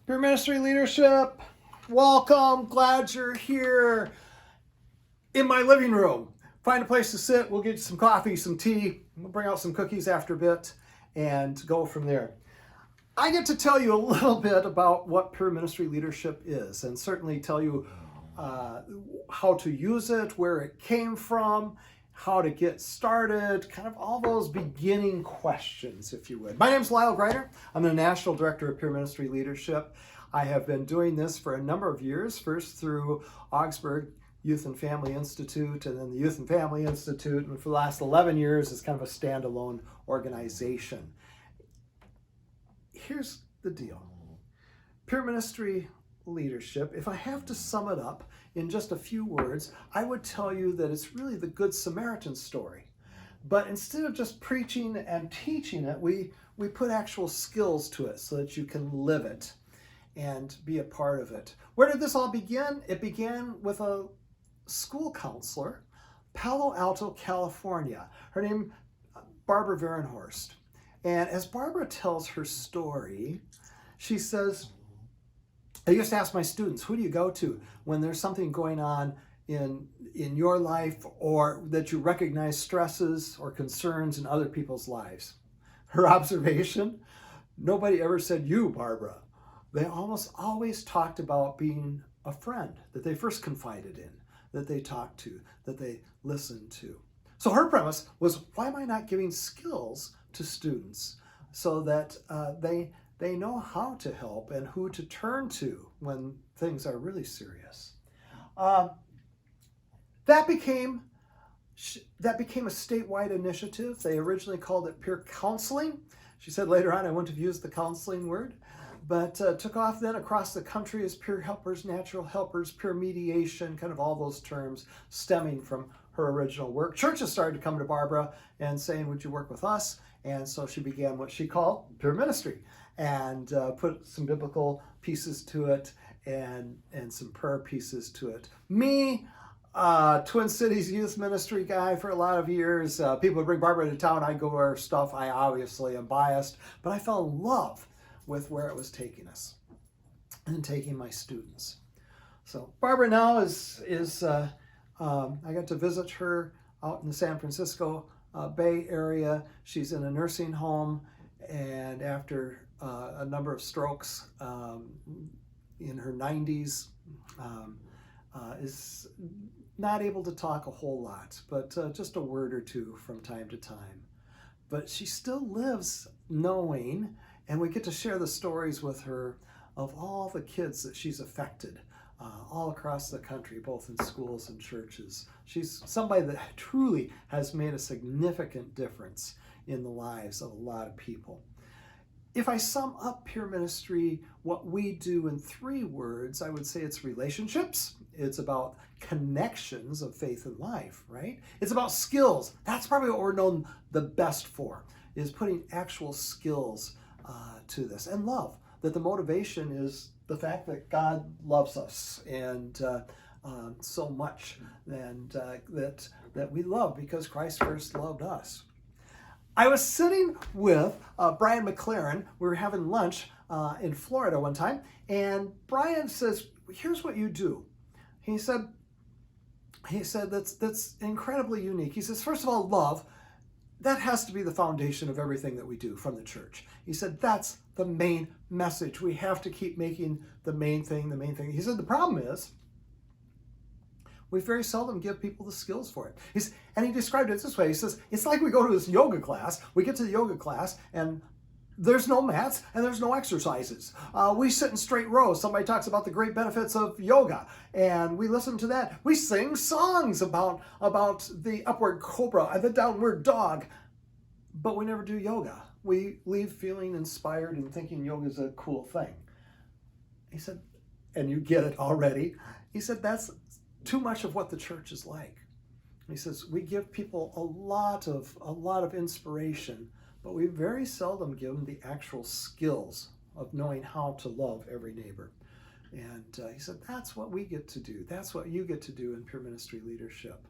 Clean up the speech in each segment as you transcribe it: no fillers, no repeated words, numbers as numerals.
Peer Ministry Leadership, welcome. Glad you're here in my living room. Find a place to sit. We'll get you some coffee, some tea. We'll bring out some cookies after a bit and go from there. I get to tell you a little bit about what peer ministry leadership is, and certainly tell you how to use it, where it came from, how to get started, kind of all those beginning questions, if you would. My name is Lyle Greiner. I'm the National Director of Peer Ministry Leadership. I have been doing this for a number of years, first through Augsburg Youth and Family Institute, and then the Youth and Family Institute, and for the last 11 years it's kind of a standalone organization. Here's the deal. Peer ministry leadership, if I have to sum it up in just a few words, I would tell you that it's really the Good Samaritan story. But instead of just preaching and teaching it, we put actual skills to it so that you can live it and be a part of it. Where did this all begin? It began with a school counselor, Palo Alto, California. Her name, Barbara Varenhorst. And as Barbara tells her story, she says, I used to ask my students, who do you go to when there's something going on in your life, or that you recognize stresses or concerns in other people's lives? Her observation, nobody ever said you, Barbara. They almost always talked about being a friend that they first confided in, that they talked to, that they listened to. So her premise was, why am I not giving skills to students so that they know how to help and who to turn to when things are really serious? That became a statewide initiative. They originally called it peer counseling. She said later on I wouldn't have used the counseling word, but took off then across the country as peer helpers, natural helpers, peer mediation, kind of all those terms stemming from her original work. Churches started to come to Barbara and saying, would you work with us? And so she began what she called peer ministry, and put some biblical pieces to it and some prayer pieces to it. Me, Twin Cities youth ministry guy for a lot of years. People would bring Barbara to town. I'd go to her stuff. I obviously am biased, but I fell in love with where it was taking us and taking my students. So Barbara now is I got to visit her out in the San Francisco Bay Area. She's in a nursing home, and after a number of strokes in her 90s, is not able to talk a whole lot, but just a word or two from time to time. But she still lives knowing, and we get to share the stories with her of all the kids that she's affected all across the country, both in schools and churches. She's somebody that truly has made a significant difference in the lives of a lot of people. If I sum up peer ministry, what we do in 3 words, I would say it's relationships. It's about connections of faith and life, right? It's about skills. That's probably what we're known the best for, is putting actual skills to this. And love, that the motivation is the fact that God loves us and so much, and that we love because Christ first loved us. I was sitting with Brian McLaren. We were having lunch in Florida one time, and Brian says, here's what you do. He said that's incredibly unique. He says, first of all, love, that has to be the foundation of everything that we do from the church. He said, that's the main message. We have to keep making the main thing the main thing. He said, the problem is, we very seldom give people the skills for it. And he described it this way. He says, it's like we go to this yoga class. We get to the yoga class, and there's no mats and there's no exercises. We sit in straight rows. Somebody talks about the great benefits of yoga, and we listen to that. We sing songs about the upward cobra and the downward dog, but we never do yoga. We leave feeling inspired and thinking yoga is a cool thing. He said, and you get it already. He said, that's too much of what the church is like. He says, we give people a lot of inspiration, but we very seldom give them the actual skills of knowing how to love every neighbor. And he said, that's what we get to do. That's what you get to do in peer ministry leadership.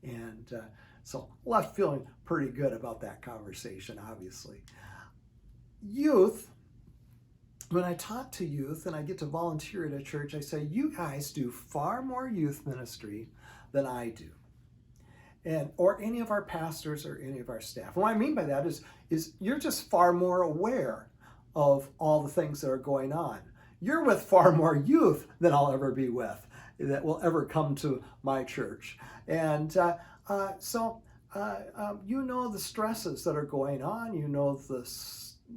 And so left feeling pretty good about that conversation, obviously. Youth when I talk to youth and I get to volunteer at a church, I say, you guys do far more youth ministry than I do. Or any of our pastors or any of our staff. And what I mean by that is you're just far more aware of all the things that are going on. You're with far more youth than I'll ever be with, that will ever come to my church. And so you know the stresses that are going on. You know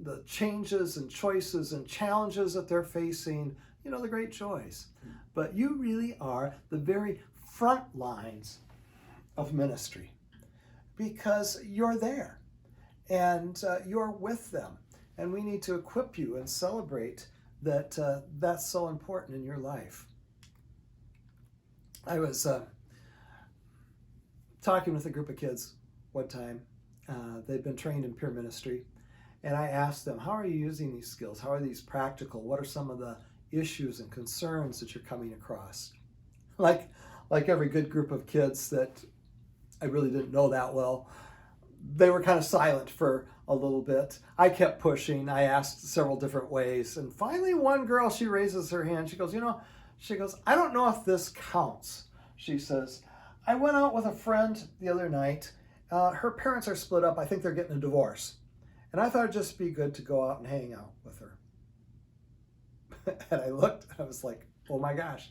the changes and choices and challenges that they're facing. You know the great joys. But you really are the very front lines of ministry, because you're there and you're with them, and we need to equip you and celebrate that. That's so important in your life. I was talking with a group of kids one time. They'd been trained in peer ministry, and I asked them, how are you using these skills? How are these practical? What are some of the issues and concerns that you're coming across? Like every good group of kids that I really didn't know that well, they were kind of silent for a little bit. I kept pushing. I asked several different ways. And finally, one girl, she raises her hand. She goes, I don't know if this counts. She says, I went out with a friend the other night. Her parents are split up. I think they're getting a divorce. And I thought it'd just be good to go out and hang out with her. And I looked, and I was like, oh my gosh,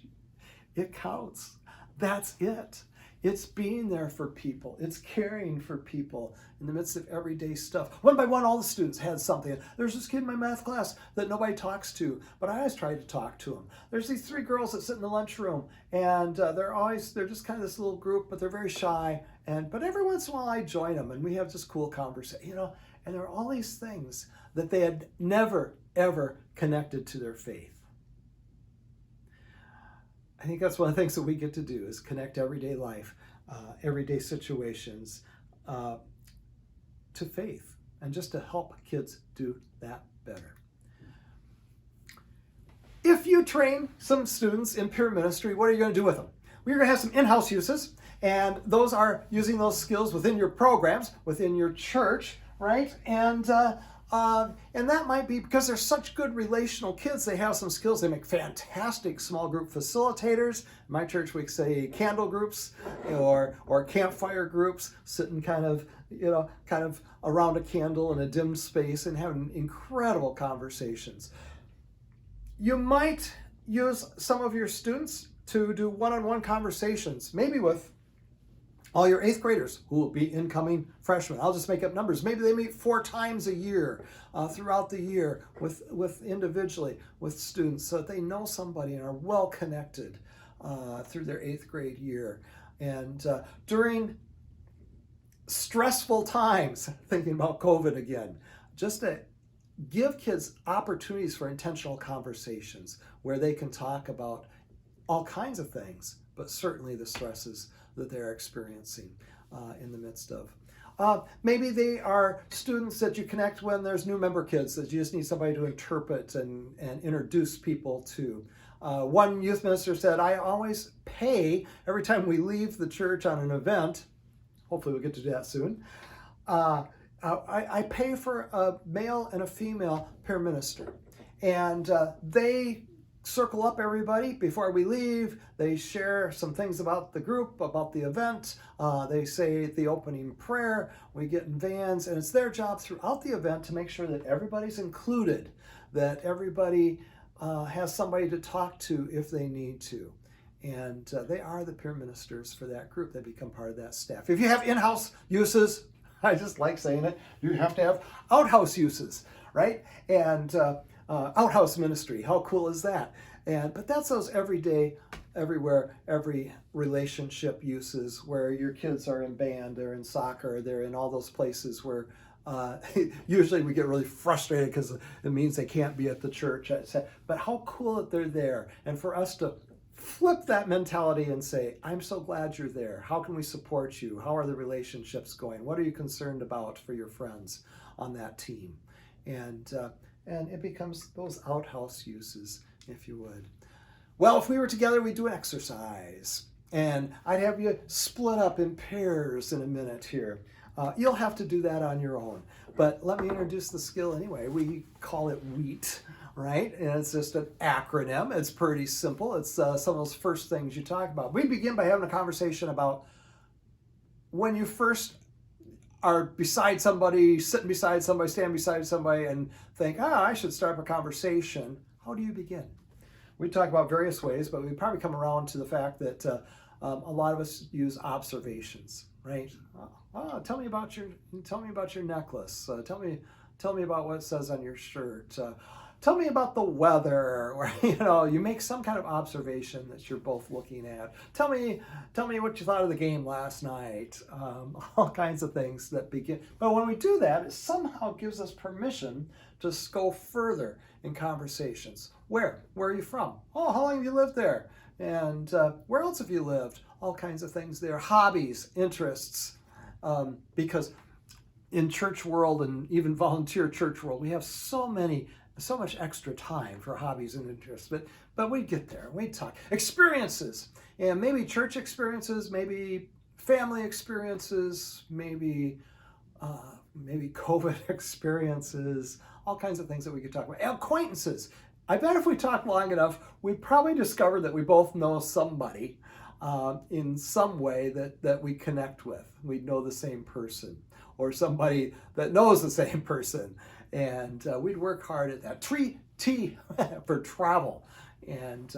it counts. That's it. It's being there for people. It's caring for people in the midst of everyday stuff. One by one, all the students had something. There's this kid in my math class that nobody talks to, but I always try to talk to him. There's these 3 girls that sit in the lunchroom, and they're just kind of this little group, but they're very shy. But every once in a while, I join them, and we have this cool conversation. And there are all these things that they had never, ever connected to their faith. I think that's one of the things that we get to do, is connect everyday life, everyday situations to faith, and just to help kids do that better. If you train some students in peer ministry, what are you going to do with them? We're going to have some in-house uses, and those are using those skills within your programs, within your church, right? And that might be because they're such good relational kids. They have some skills. They make fantastic small group facilitators. In my church, we say candle groups or campfire groups, sitting kind of around a candle in a dim space and having incredible conversations. You might use some of your students to do one-on-one conversations, maybe with all your 8th graders who will be incoming freshmen. I'll just make up numbers. Maybe they meet 4 times a year throughout the year with individually with students, so that they know somebody and are well connected through their 8th grade year. And during stressful times, thinking about COVID again, just to give kids opportunities for intentional conversations where they can talk about all kinds of things, but certainly the stresses that they're experiencing in the midst of. Maybe they are students that you connect when there's new member kids that you just need somebody to interpret and introduce people to. One youth minister said, I always pay every time we leave the church on an event. Hopefully we'll get to do that soon. I pay for a male and a female peer minister. And they circle up everybody before we leave. They share some things about the group, about the event. They say the opening prayer. We get in vans, and it's their job throughout the event to make sure that everybody's included, that everybody has somebody to talk to if they need to. And they are the peer ministers for that group. They become part of that staff. If you have in-house uses, I just like saying it, you have to have outhouse uses, right? And outhouse ministry, how cool is that? But that's those everyday, everywhere, every relationship uses where your kids are in band, they're in soccer, they're in all those places where usually we get really frustrated because it means they can't be at the church. But how cool that they're there. And for us to flip that mentality and say, I'm so glad you're there. How can we support you? How are the relationships going? What are you concerned about for your friends on that team? And it becomes those outhouse uses, if you would. Well, if we were together, we'd do an exercise. And I'd have you split up in pairs in a minute here. You'll have to do that on your own. But let me introduce the skill anyway. We call it wheat right? And it's just an acronym. It's pretty simple. It's some of those first things you talk about. We begin by having a conversation about when you first are beside somebody, sitting beside somebody, standing beside somebody, and think, I should start up a conversation. How do you begin? We talk about various ways, but we probably come around to the fact that a lot of us use observations, right? Tell me about your necklace. Tell me about what it says on your shirt. Tell me about the weather, or you make some kind of observation that you're both looking at. Tell me what you thought of the game last night. All kinds of things that begin. But when we do that, it somehow gives us permission to go further in conversations. Where are you from? Oh, how long have you lived there? And where else have you lived? All kinds of things there. Hobbies, interests, because in church world and even volunteer church world, we have so much extra time for hobbies and interests, but we get there, we talk. Experiences, and maybe church experiences, maybe family experiences, maybe COVID experiences, all kinds of things that we could talk about. Acquaintances. I bet if we talk long enough, we probably discover that we both know somebody in some way that we connect with. We know the same person, or somebody that knows the same person. And we'd work hard at that. T for travel. And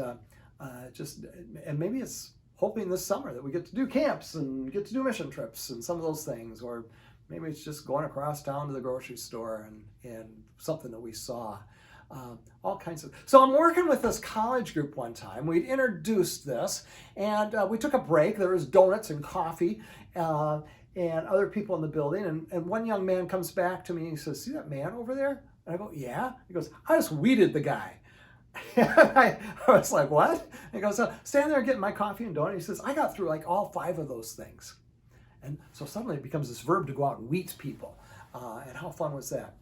and maybe it's hoping this summer that we get to do camps and get to do mission trips and some of those things. Or maybe it's just going across town to the grocery store and something that we saw. All kinds of. So I'm working with this college group one time. We'd introduced this, and we took a break. There was donuts and coffee. And other people in the building, and one young man comes back to me and he says, "See that man over there?" And I go, "Yeah." He goes, "I just weeded the guy." I was like, "What?" And he goes, "Standing there getting my coffee and donut." He says, "I got through like all 5 of those things." And so suddenly it becomes this verb to go out and weed people. And how fun was that?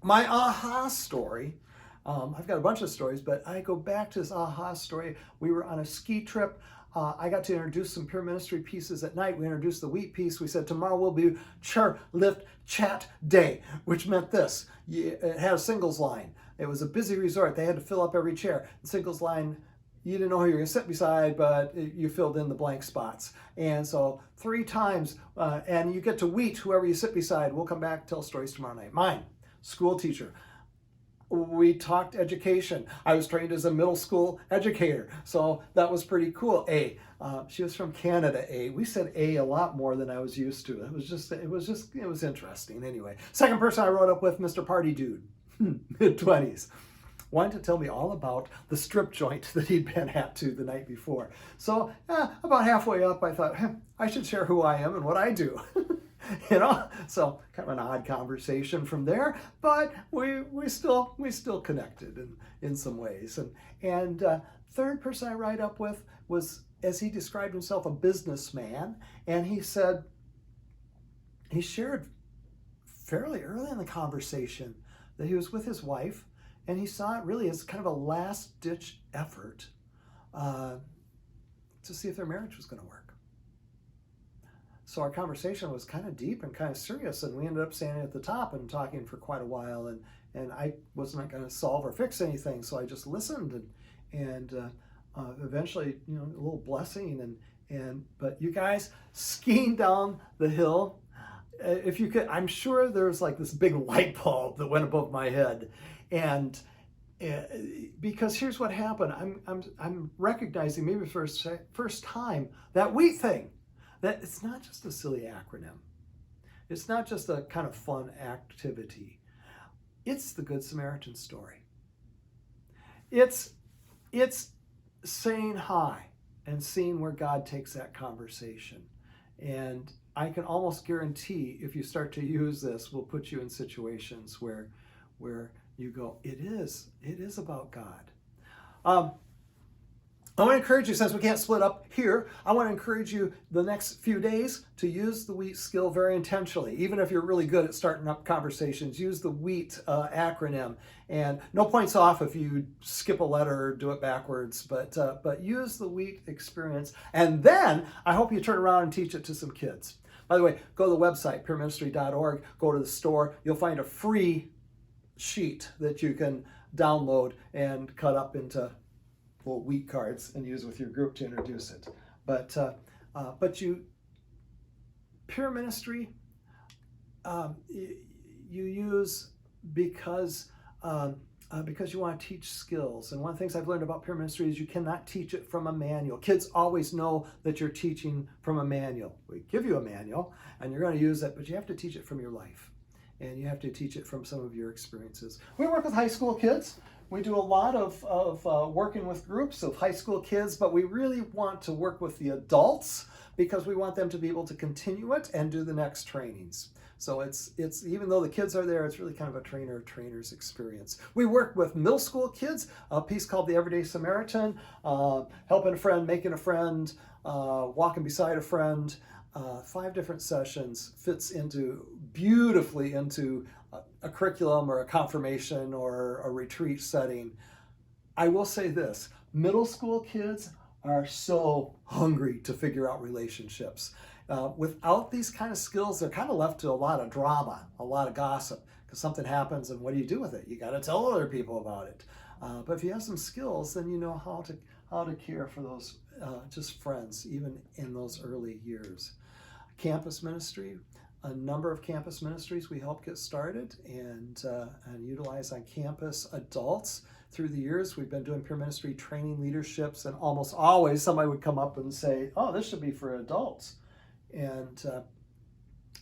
My aha story, I've got a bunch of stories, but I go back to this aha story. We were on a ski trip. I got to introduce some peer ministry pieces at night. We introduced the wheat piece. We said, tomorrow will be chair lift chat day, which meant this. It had a singles line. It was a busy resort. They had to fill up every chair. The singles line, you didn't know who you were going to sit beside, but you filled in the blank spots. And so 3 times, and you get to wheat whoever you sit beside. We'll come back and tell stories tomorrow night. Mine, school teacher. We talked education. I was trained as a middle school educator, so that was pretty cool. She was from Canada. We said a lot more than I was used to. It was interesting. Anyway, second person I wrote up with, Mr. Party Dude, mid-20s, wanted to tell me all about the strip joint that he'd been at the night before. So about halfway up, I thought I should share who I am and what I do. So kind of an odd conversation from there, but we still connected in some ways. And third person I write up with was, as he described himself, a businessman, and he said he shared fairly early in the conversation that he was with his wife, and he saw it really as kind of a last-ditch effort to see if their marriage was going to work. So our conversation was kind of deep and kind of serious, and we ended up standing at the top and talking for quite a while, and I wasn't going to solve or fix anything, so I just listened, and eventually, a little blessing, but you guys, skiing down the hill, if you could, I'm sure there's like this big light bulb that went above my head, and because here's what happened, I'm recognizing maybe for the first time that wheat thing. That it's not just a silly acronym. It's not just a kind of fun activity. It's the Good Samaritan story. It's saying hi and seeing where God takes that conversation. And I can almost guarantee if you start to use this, will put you in situations where you go, it is about God. I want to encourage you, since we can't split up here, I want to encourage you the next few days to use the wheat skill very intentionally. Even if you're really good at starting up conversations, use the wheat acronym. And no points off if you skip a letter or do it backwards, but use the wheat experience. And then I hope you turn around and teach it to some kids. By the way, go to the website, peerministry.org, go to the store. You'll find a free sheet that you can download and cut up into little wheat cards and use with your group to introduce it. But peer ministry you use because you want to teach skills. And one of the things I've learned about peer ministry is you cannot teach it from a manual. Kids always know that you're teaching from a manual. We give you a manual and you're going to use it, but you have to teach it from your life. And you have to teach it from some of your experiences. We work with high school kids. We do a lot of working with groups of high school kids, but we really want to work with the adults because we want them to be able to continue it and do the next trainings. So it's even though the kids are there, it's really kind of a trainer's experience. We work with middle school kids, a piece called the Everyday Samaritan, helping a friend, making a friend, walking beside a friend. 5 different sessions fits beautifully into a curriculum or a confirmation or a retreat setting. I will say this, middle school kids are so hungry to figure out relationships. Without these kind of skills, they're kind of left to a lot of drama, a lot of gossip, because something happens and what do you do with it? You got to tell other people about it. But if you have some skills, then you know how to care for those just friends, even in those early years. Campus ministry, a number of campus ministries we help get started and utilize on campus. Adults, through the years, we've been doing peer ministry training leaderships, and almost always somebody would come up and say, oh, this should be for adults. And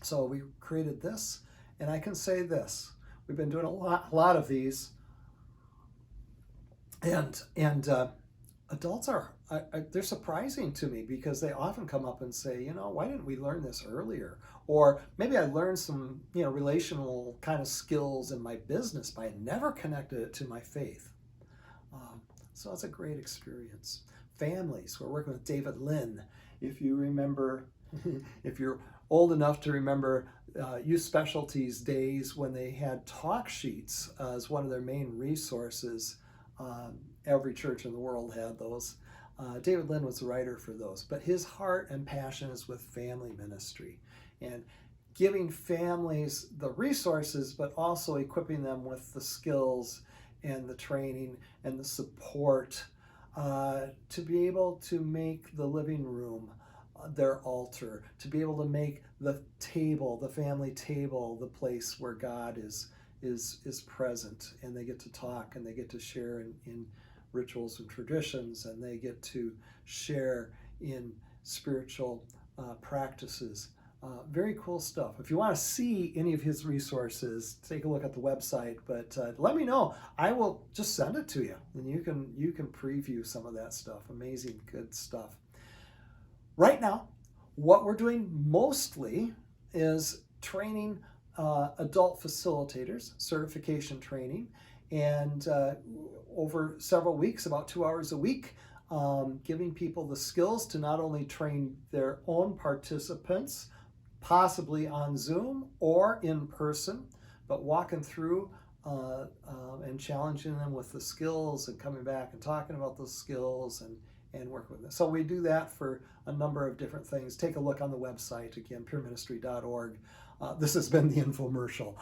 so we created this, and I can say this, we've been doing a lot of these, and adults they're surprising to me because they often come up and say, why didn't we learn this earlier? Or maybe I learned some, relational kind of skills in my business, but I never connected it to my faith. So it's a great experience. Families, we're working with David Lynn. If you remember, if you're old enough to remember Youth Specialties days when they had talk sheets as one of their main resources, every church in the world had those. David Lynn was the writer for those, but his heart and passion is with family ministry and giving families the resources, but also equipping them with the skills and the training and the support to be able to make the living room their altar, to be able to make the table, the family table, the place where God is present, and they get to talk and they get to share in rituals and traditions, and they get to share in spiritual practices. Very cool stuff. If you want to see any of his resources, take a look at the website, but let me know. I will just send it to you, and you can preview some of that stuff. Amazing, good stuff. Right now, what we're doing mostly is training adult facilitators, certification training, and over several weeks, about 2 hours a week, giving people the skills to not only train their own participants, possibly on Zoom or in person, but walking through and challenging them with the skills and coming back and talking about those skills and working with them. So we do that for a number of different things. Take a look on the website, again, peerministry.org. This has been the infomercial.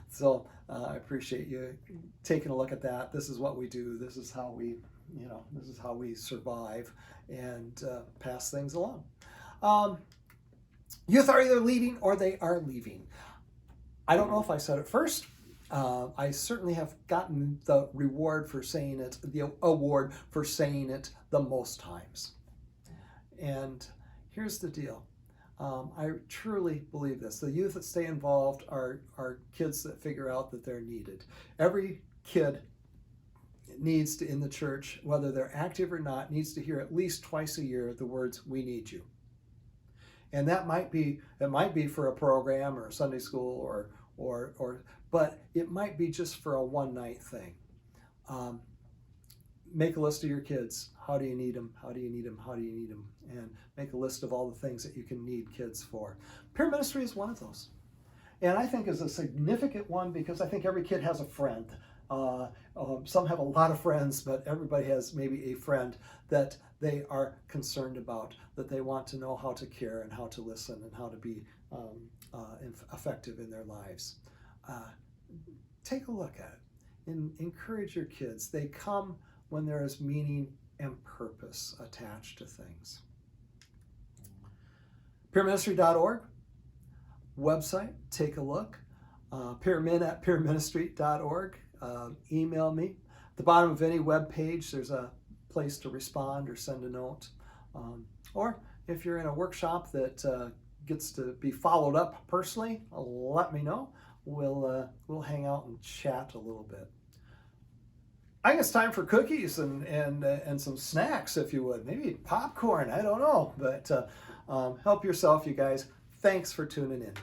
So I appreciate you taking a look at that. This is what we do. This is how we survive and pass things along. Youth are either leading or they are leaving. I don't know if I said it first. I certainly have gotten the reward for saying it, the award for saying it the most times. And here's the deal. I truly believe this. The youth that stay involved are kids that figure out that they're needed. Every kid needs to, in the church, whether they're active or not, needs to hear at least twice a year the words, "We need you." And it might be for a program or a Sunday school or but it might be just for a one-night thing. Make a list of your kids. How do you need them? How do you need them? How do you need them? And make a list of all the things that you can need kids for. Peer ministry is one of those. And I think is a significant one because I think every kid has a friend. Some have a lot of friends, but everybody has maybe a friend that they are concerned about, that they want to know how to care and how to listen and how to be effective in their lives. take a look at it and encourage your kids. They come when there is meaning and purpose attached to things. peerministry.org website, take a look. peermin@peerministry.org. Email me. At the bottom of any web page, there's a place to respond or send a note. Or if you're in a workshop that gets to be followed up personally, let me know. We'll hang out and chat a little bit. I think it's time for cookies and some snacks, if you would. Maybe popcorn, I don't know. But help yourself, you guys. Thanks for tuning in.